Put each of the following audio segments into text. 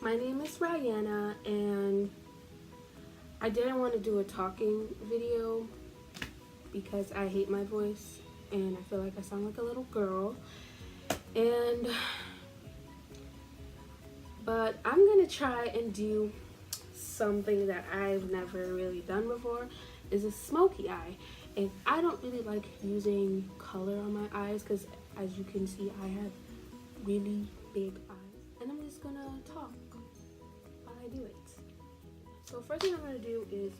My name is Rihanna, and I didn't want to do a talking video because I hate my voice and I feel like I sound like a little girl. But I'm gonna try and do something that I've never really done before, is a smoky eye. And I don't really like using color on my eyes because, as you can see, I have really big eyes. And I'm just gonna talk while I do it. So first thing I'm gonna do is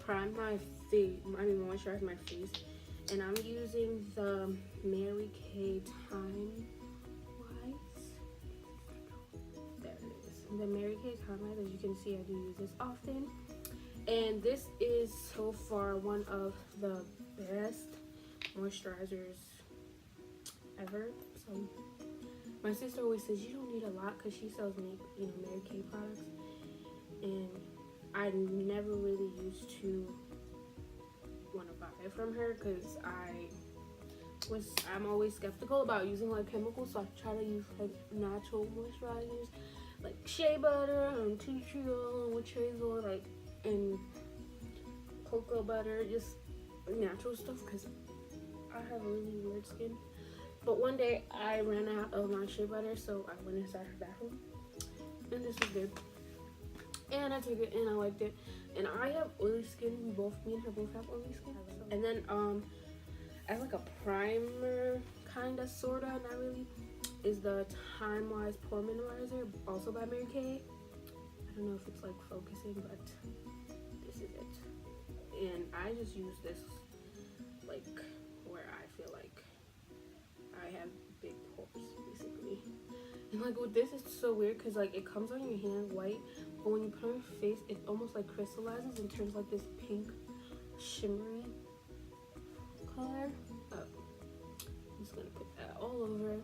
prime my face, moisturize my face. And I'm using the Mary Kay Time Wise. There it is. The Mary Kay Time Wise. As you can see, I do use this often. And this is so far one of the best moisturizers ever. So my sister always says you don't need a lot because she sells Mary Kay products, and I never really used to want to buy it from her because I'm always skeptical about using like chemicals, so I try to use like natural moisturizers like shea butter and tea tree oil and witch hazel, like, and cocoa butter, just natural stuff because I have really weird skin. But one day I ran out of my shea butter, so I went inside her bathroom, and this was good. And I took it and I liked it. And I have oily skin. Me and her both have oily skin. And then as like a primer, kinda, sorta, not really, is the Time Wise Pore Minimizer, also by Mary Kay. I don't know if it's like focusing, but this is it. And I just use this like where I feel like I have big pores, basically. And like with this, it's so weird because like it comes on your hand white, but when you put it on your face, it almost like crystallizes and turns like this pink shimmery color. I'm just gonna put that all over.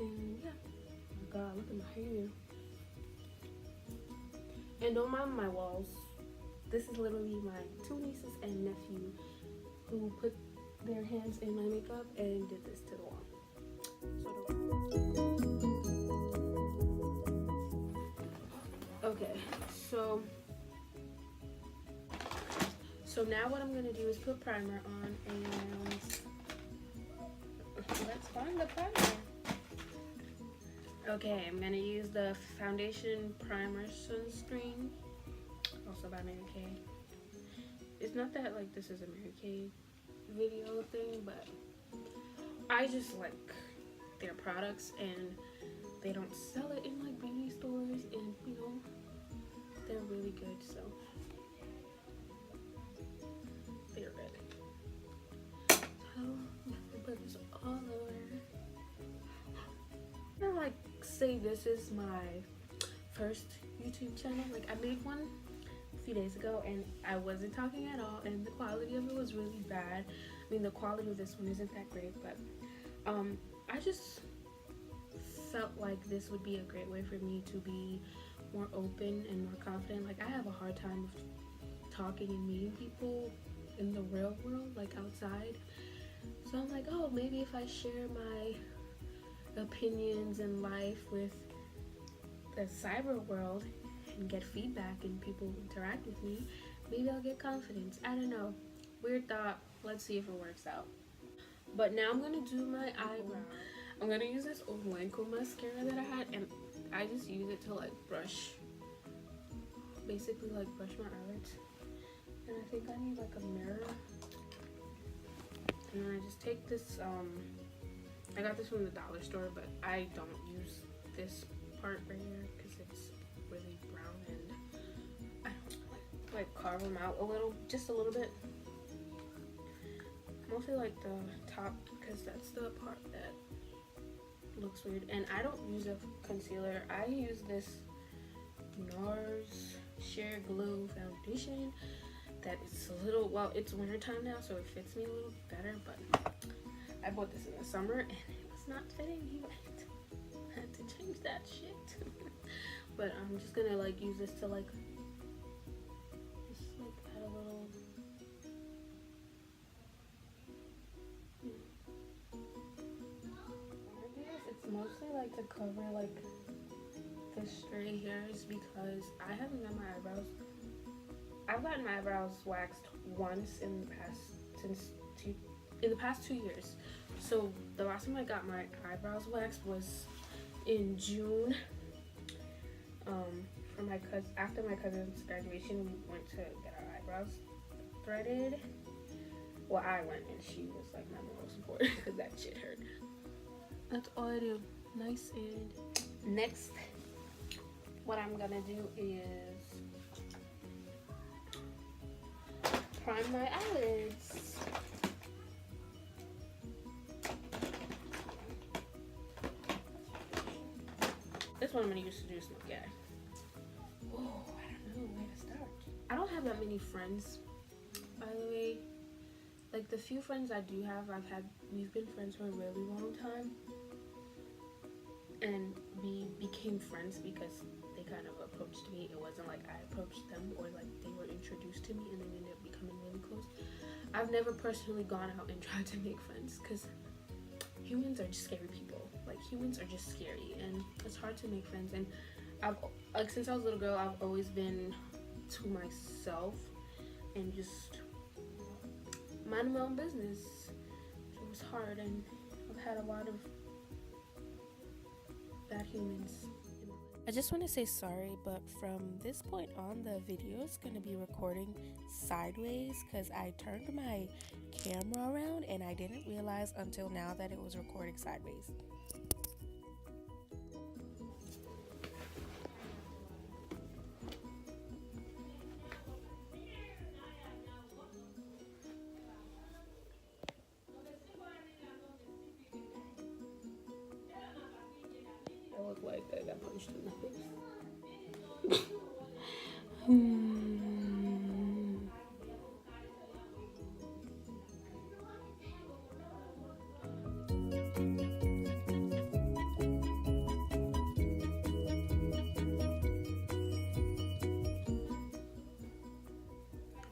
And yeah, oh my god, look at my hair. And don't mind my walls. This is literally my two nieces and nephew who put their hands in my makeup and did this to the wall. Okay, so now what I'm gonna do is put primer on, and let's find the primer. Okay, I'm gonna use the Foundation Primer Sunscreen, also by Mary Kay. It's not that like this is a Mary Kay video thing, but I just like their products, and they don't sell it in like beauty stores, and they're really good, so they're good. So I put this all over. I like say this is my first YouTube channel. Like, I made one a few days ago and I wasn't talking at all, and the quality of it was really bad. I mean, the quality of this one isn't that great, but I just felt like this would be a great way for me to be more open and more confident. Like, I have a hard time with talking and meeting people in the real world, like outside. So I'm like, oh, maybe if I share my opinions in life with the cyber world and get feedback and people interact with me, maybe I'll get confidence. I don't know. Weird thought. Let's see if it works out. But now I'm gonna do my eyebrow. I'm gonna use this Olenko mascara that I had, and I just use it to like brush, basically like brush my eyelids. And I think I need like a mirror. And then I just take this, I got this from the dollar store, but I don't use this part right here because it's really brown, and I don't like carve them out a little, just a little bit. Mostly like the top, because that's the part that looks weird. And I don't use a concealer. I use this NARS Sheer Glow foundation that is a little, well, it's winter time now, so it fits me a little better, but I bought this in the summer and it was not fitting me right. I had to change that shit. But I'm just gonna like use this to like just like add a little, mostly like to cover like the stray hairs because I haven't done my eyebrows. I've gotten my eyebrows waxed once in the past 2 years. So the last time I got my eyebrows waxed was in June. For my cousin, after my cousin's graduation, we went to get our eyebrows threaded. Well, I went and she was like my moral support because that shit hurt. That's all I do. Nice. And next, what I'm gonna do is prime my eyelids. This one I'm gonna use to do smoky eye. Oh, I don't know where to start. I don't have that many friends, by the way. Like the few friends I do have, we've been friends for a really long time. And we became friends because they kind of approached me. It wasn't like I approached them or like they were introduced to me and then we ended up becoming really close. I've never personally gone out and tried to make friends because humans are just scary people. Like humans are just scary and it's hard to make friends. And I've like since I was a little girl, I've always been to myself and just mind my own business. It was hard and I've had a lot of bad humans. I just want to say sorry, but from this point on, the video is going to be recording sideways because I turned my camera around and I didn't realize until now that it was recording sideways. I look like I got punched in the face.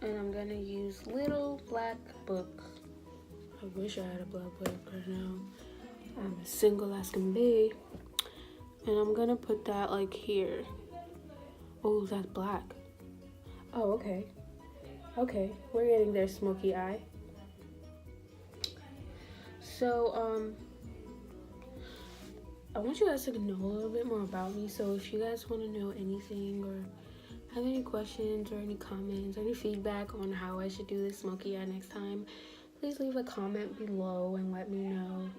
And I'm gonna use little black book. I wish I had a black book right now. I'm a single as can be. And I'm gonna put that like here. Oh, that's black. Oh, okay. Okay, we're getting there, smoky eye. So, I want you guys to know a little bit more about me. So if you guys want to know anything or have any questions or any comments or any feedback on how I should do this smoky eye next time, please leave a comment below and let me know.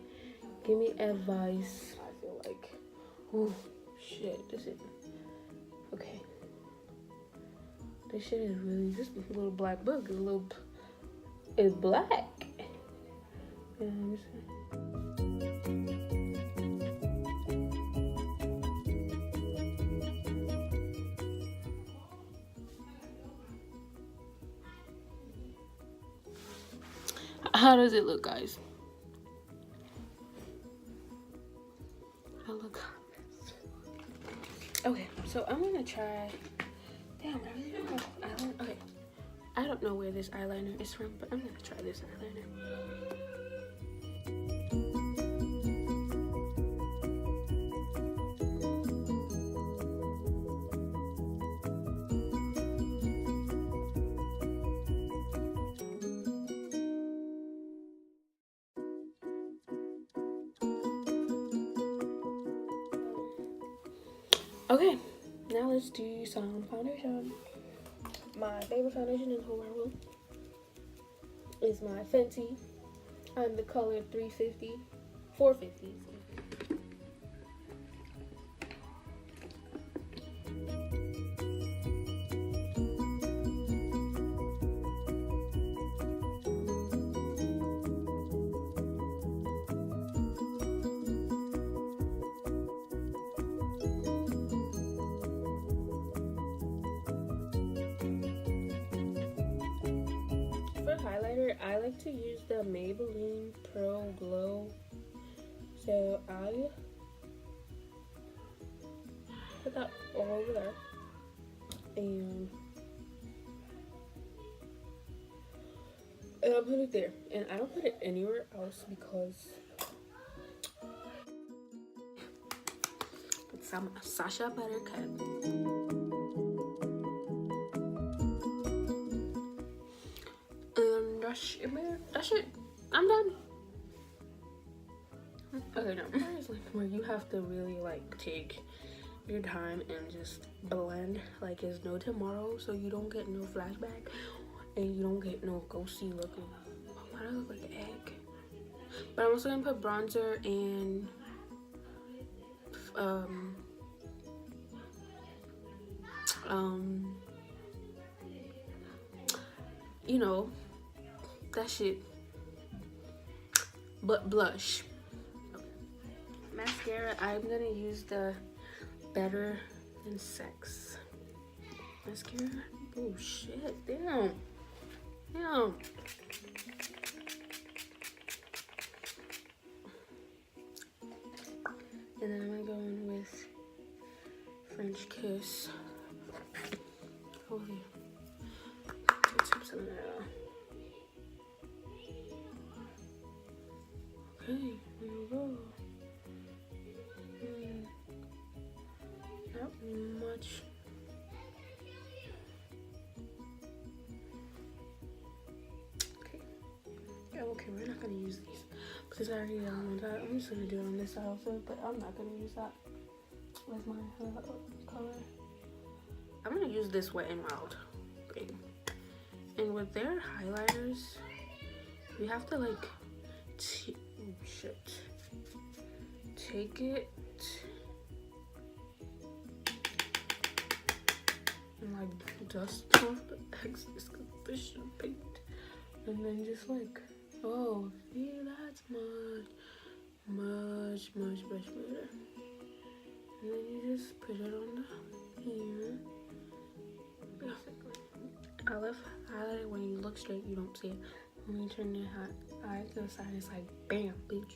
Give me advice. I feel like, oh shit, this is, okay. This shit is really, this little black book is it's black. You know what I'm saying? How does it look, guys? I look. Okay, so I'm gonna try. Damn, I really don't know eyeliner. Okay, I don't know where this eyeliner is from, but I'm gonna try this eyeliner. Okay, now let's do some foundation. My favorite foundation in the whole world is my Fenty. I'm the color 450. Highlighter, I like to use the Maybelline Pro Glow. So I put that all over there. And I put it there. And I don't put it anywhere else because some Sasha buttercup. And that's it, man. That's it. I'm done. Okay, no. It's like where you have to really like take your time and just blend like it's no tomorrow, so you don't get no flashback and you don't get no ghosty looking. Why do I look like an egg? But I'm also gonna put bronzer and you know, that shit. But blush. Mascara, I'm gonna use the Better Than Sex mascara. Oh shit, damn. Damn. And then I'm gonna go in with French Kiss. Holy. Let's take some of that out. Okay, here we go. Not much. Okay. Yeah, okay, we're not gonna use these because I already on that. I'm just gonna do it on this side also, but I'm not gonna use that with my color. I'm gonna use this Wet n Wild thing. And with their highlighters, you have to like take it and like dust off the excess conditioner paint, and then just like, oh, see, that's much better. And then you just put it on the here. I love highlighter when you look straight, you don't see it. When you turn your eye to the side, it's like bam, bitch.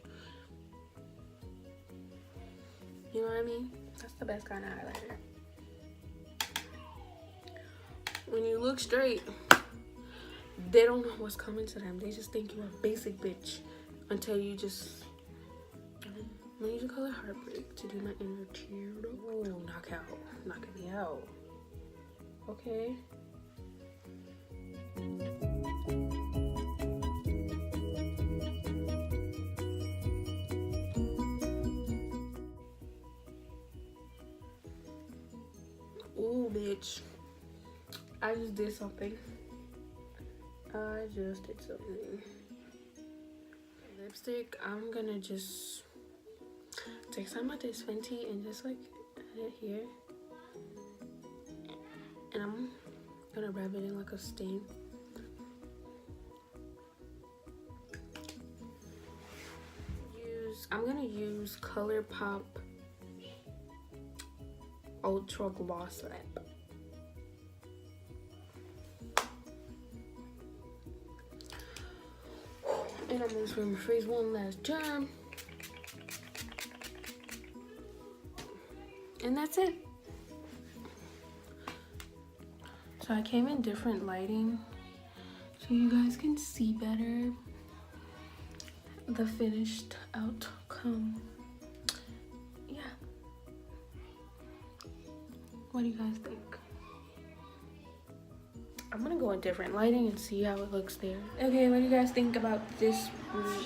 You know what I mean? That's the best kind of highlighter. When you look straight, they don't know what's coming to them. They just think you're a basic bitch until you just. I'm gonna use the color Heartbreak to do my inner tear. Oh, knocking me out. Okay. Ooh, bitch. I just did something. Lipstick, I'm gonna just take some of this Fenty and just like add it here. And I'm gonna rub it in like a stain. I'm gonna use ColourPop Ultra Gloss Lip. And I'm just gonna freeze one last time. And that's it. So I came in different lighting so you guys can see better the finished outcome. Yeah. What do you guys think? I'm gonna go in different lighting and see how it looks there. Okay, what do you guys think about this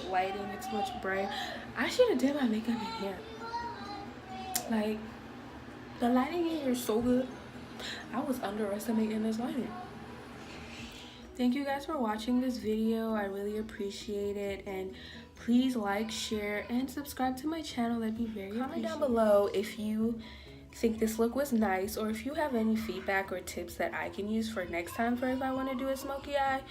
lighting? It's much brighter. I should have did my makeup in here. Like, the lighting in here is so good. I was underestimating this lighting. Thank you guys for watching this video. I really appreciate it, and please like, share, and subscribe to my channel. That'd be very appreciated. Comment down below if you think this look was nice, or if you have any feedback or tips that I can use for next time for if I want to do a smoky eye.